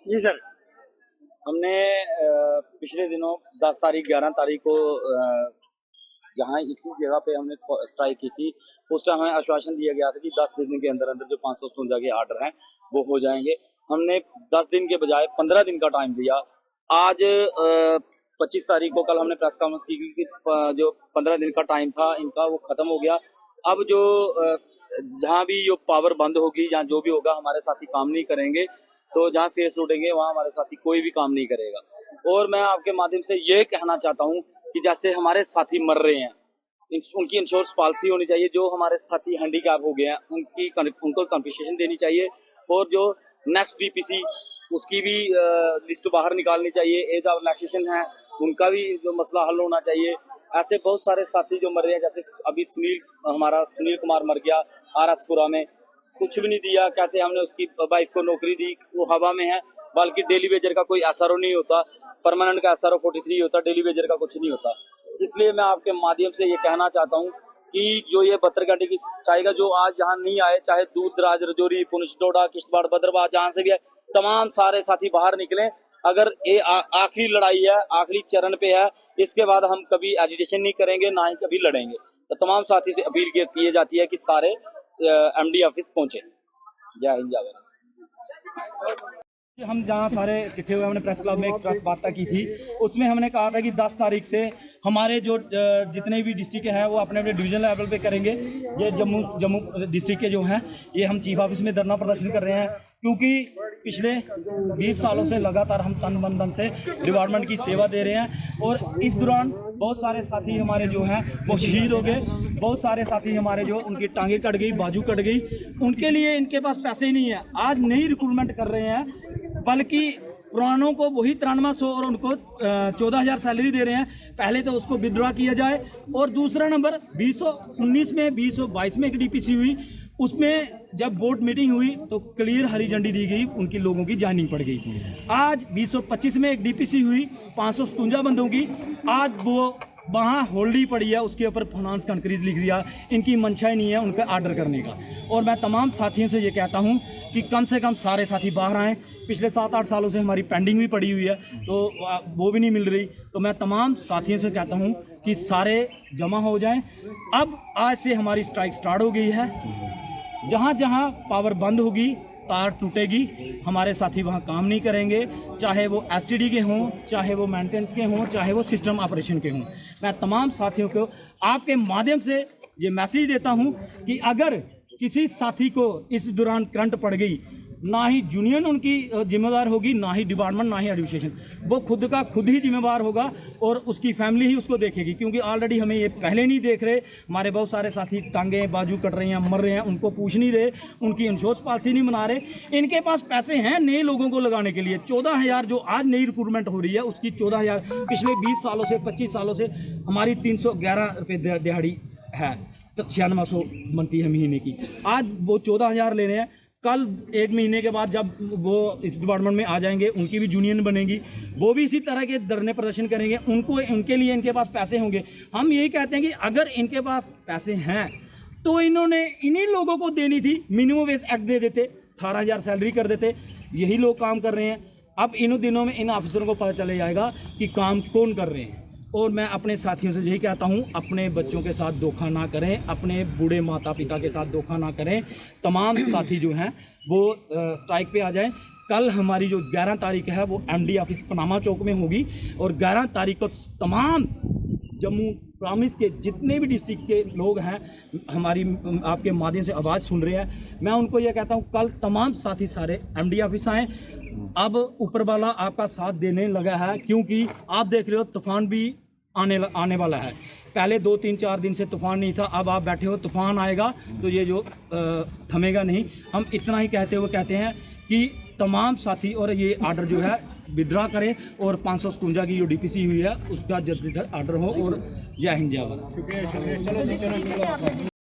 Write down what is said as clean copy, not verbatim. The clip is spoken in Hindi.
जी सर। हमने पिछले दिनों 10 तारीख 11 तारीख को जहाँ इसी जगह पे हमने स्ट्राइक की थी, उस टाइम हमें आश्वासन दिया गया था कि 10 दिन के अंदर अंदर जो 557 के आर्डर हैं वो हो जाएंगे। हमने 10 दिन के बजाय 15 दिन का टाइम दिया। आज 25 तारीख को कल हमने प्रेस कॉन्फ्रेंस की कि जो 15 दिन का टाइम था इनका वो खत्म हो गया। अब जो जहाँ भी जो पावर बंद होगी, जहाँ जो भी होगा, हमारे साथी काम नहीं करेंगे। तो जहाँ फेस उठेंगे वहाँ हमारे साथी कोई भी काम नहीं करेगा। और मैं आपके माध्यम से ये कहना चाहता हूँ कि जैसे हमारे साथी मर रहे हैं, उनकी इंश्योरेंस पॉलिसी होनी चाहिए। जो हमारे साथी हैंडीकैप हो गए हैं उनको कंपनसेशन देनी चाहिए। और जो नेक्स्ट डीपीसी उसकी भी लिस्ट बाहर निकालनी चाहिए। एज ऑफ रिलैक्सेशन है उनका भी जो मसला हल होना चाहिए। ऐसे बहुत सारे साथी जो मर रहे हैं, जैसे अभी सुनील कुमार मर गया आरएसपुरा में, कुछ भी नहीं दिया। कहते हमने उसकी वाइफ को नौकरी दी, वो हवा में है। बल्कि डेली वेजर का कोई एसआरओ नहीं होता, परमानेंट का एसआरओ 43 होता, डेली वेजर का कुछ नहीं होता। इसलिए मैं आपके माध्यम से ये कहना चाहता हूँ कि जो ये 72 घंटे की स्ट्राइक है, जो आज यहाँ नहीं आए, चाहे दूर दराज, रजौरी, पुंछ, डोडा, किश्तवाड़, बदरवाह, जहाँ से भी है, तमाम सारे साथी बाहर निकलें। अगर ये आखिरी लड़ाई है, आखिरी चरण पे है, इसके बाद हम कभी एजिटेशन नहीं करेंगे, ना ही कभी लड़ेंगे। तो तमाम साथी से अपील की जाती है कि सारे एमडी ऑफिस पहुंचे। जय हिंद, जय भारत। हम जहाँ सारे इकट्ठे हुए हमने प्रेस क्लब में एक वार्ता की थी, उसमें हमने कहा था कि 10 तारीख से हमारे जो जितने भी डिस्ट्रिक्ट हैं वो अपने अपने डिवीजन लेवल पे करेंगे। ये जम्मू डिस्ट्रिक्ट के जो हैं ये हम चीफ ऑफिस में धरना प्रदर्शन कर रहे हैं, क्योंकि पिछले 20 सालों से लगातार हम तन मन धन से डिपार्टमेंट की सेवा दे रहे हैं। और इस दौरान बहुत सारे साथी हमारे जो हैं वो शहीद हो गए। बहुत सारे साथी हमारे जो उनकी टांगें कट गई, बाजू कट गई, उनके लिए इनके पास पैसे ही नहीं है। आज नई रिक्रूटमेंट कर रहे हैं, बल्कि पुरानों को वही 9300 और उनको 14,000 सैलरी दे रहे हैं। पहले तो उसको विड्रॉ किया जाए। और दूसरा नंबर 2019 में 2022 में एक डीपीसी हुई, उसमें जब बोर्ड मीटिंग हुई तो क्लियर हरी झंडी दी गई, उनकी लोगों की ज्वाइनिंग पड़ गई। आज 2025 में एक डीपीसी हुई 557 बंदों की, आज वो वहाँ होल्ड पड़ी है, उसके ऊपर फाइनेंस का इंक्रीज लिख दिया। इनकी मंशा ही नहीं है उनका आर्डर करने का। और मैं तमाम साथियों से ये कहता हूँ कि कम से कम सारे साथी बाहर आएँ। पिछले 7-8 सालों से हमारी पेंडिंग भी पड़ी हुई है, तो वो भी नहीं मिल रही। तो मैं तमाम साथियों से कहता हूँ कि सारे जमा हो जाएं। अब आज से हमारी स्ट्राइक स्टार्ट हो गई है। जहाँ जहाँ पावर बंद होगी, तार टूटेगी, हमारे साथी वहाँ काम नहीं करेंगे, चाहे वो एसटीडी के हों, चाहे वो मेंटेनेंस के हों, चाहे वो सिस्टम ऑपरेशन के हों। मैं तमाम साथियों को आपके माध्यम से ये मैसेज देता हूँ कि अगर किसी साथी को इस दौरान करंट पड़ गई, ना ही यूनियन उनकी जिम्मेदार होगी, ना ही डिपार्टमेंट, ना ही एडमिनिस्ट्रेशन, वो खुद का खुद ही जिम्मेदार होगा और उसकी फैमिली ही उसको देखेगी। क्योंकि ऑलरेडी हमें ये पहले नहीं देख रहे, हमारे बहुत सारे साथी टांगे बाजू कट रहे हैं, मर रहे हैं, उनको पूछ नहीं रहे, उनकी इंश्योरेंस पॉलिसी नहीं बना रहे। इनके पास पैसे हैं नए लोगों को लगाने के लिए। 14,000 जो आज नई रिक्रूटमेंट हो रही है, उसकी 14,000 पिछले 20 सालों से 25 सालों से हमारी 311 रुपये दिहाड़ी है, तो 9600 बनती है महीने की। आज वो 14,000 ले रहे हैं। कल 1 महीने के बाद जब वो इस डिपार्टमेंट में आ जाएंगे, उनकी भी यूनियन बनेगी, वो भी इसी तरह के धरने प्रदर्शन करेंगे। उनके लिए इनके पास पैसे होंगे। हम यही कहते हैं कि अगर इनके पास पैसे हैं तो इन्होंने इन्हीं लोगों को देनी थी। मिनिमम वेज एक्ट दे देते, 18,000 सैलरी कर देते। यही लोग काम कर रहे हैं। अब इन दिनों में इन ऑफिसरों को पता चले जाएगा कि काम कौन कर रहे हैं। और मैं अपने साथियों से यही कहता हूँ, अपने बच्चों के साथ धोखा ना करें, अपने बूढ़े माता पिता के साथ धोखा ना करें। तमाम साथी जो हैं वो स्ट्राइक पे आ जाएं। कल हमारी जो 11 तारीख है वो एमडी ऑफिस पनामा चौक में होगी। और 11 तारीख को तमाम जम्मू प्रॉमिस के जितने भी डिस्ट्रिक्ट के लोग हैं, हमारी आपके माध्यम से आवाज़ सुन रहे हैं, मैं उनको ये कहता हूँ कल तमाम साथी सारे एमडी ऑफिस आएँ। अब ऊपर वाला आपका साथ देने लगा है, क्योंकि आप देख रहे हो तूफान भी आने वाला है। पहले 2-3-4 दिन से तूफान नहीं था, अब आप बैठे हो तूफान आएगा तो ये जो थमेगा नहीं। हम इतना ही कहते हैं कि तमाम साथी और ये आर्डर जो है विड्रॉ करें और 557 की जो डीपीसी हुई है उसका जल्द से जल्द आर्डर हो। और जय हिंद, जय भारत।